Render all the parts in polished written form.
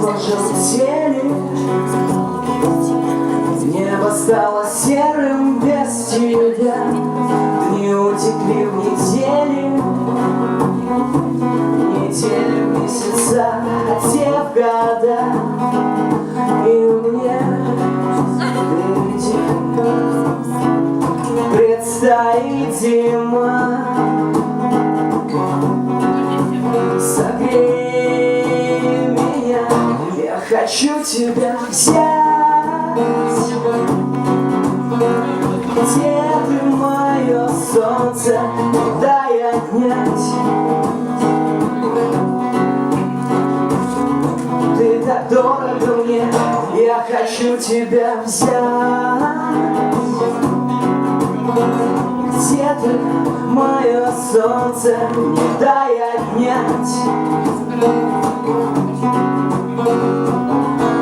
Пожелтели, небо стало серым без тебя, дни утекли в недели, недели, месяца, а те в года, и мне впереди предстоит зима. Согрей меня, я хочу тебя взять. Где ты, мое солнце, не дай отнять. Ты так дорого мне, я хочу тебя взять. Где ты, мое солнце, не дай отнять.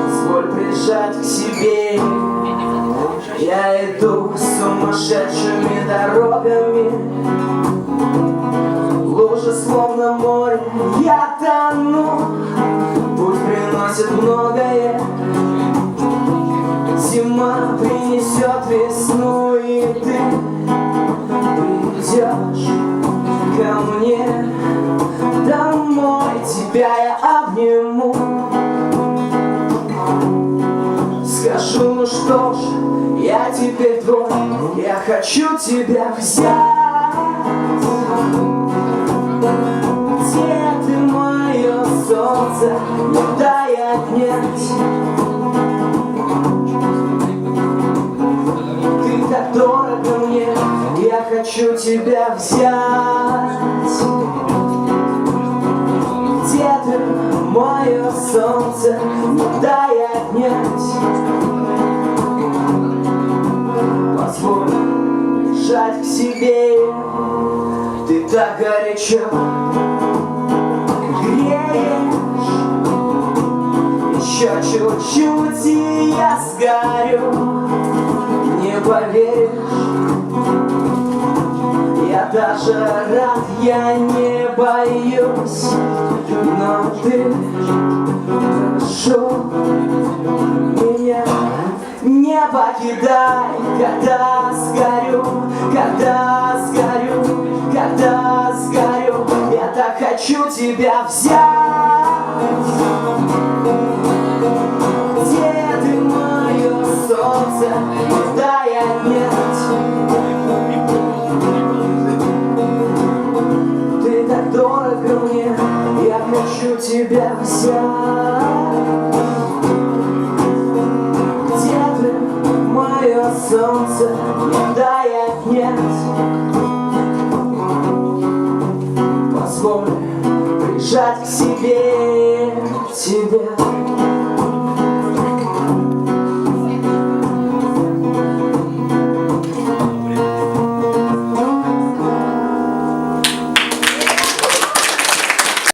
Позволь прижать к себе. Я иду сумасшедшими дорогами, лужи словно море, я тону. Путь приносит многое, зима принесет весну, и ты придешь ко мне домой, тебя я обниму. Скажу, ну что ж, я теперь твой, я хочу тебя взять. Где ты, мое солнце, не дай отнять. Ты так дорого мне, я хочу тебя взять. Где ты, мое солнце, не дай отнять. Позволь прижать к себе. Ты так горячо греешь. Еще чуть-чуть, и я сгорю. Не поверишь, я даже рад, я не боюсь. Но ты, прошу меня, не покидай, когда сгорю, когда сгорю, когда сгорю. Я так хочу тебя взять. Где ты, мое солнце, не дай отнять. Ты так дорого мне, я хочу тебя взять. Где ты, мое солнце, не дай отнять. Позволь прижать к себе тебя.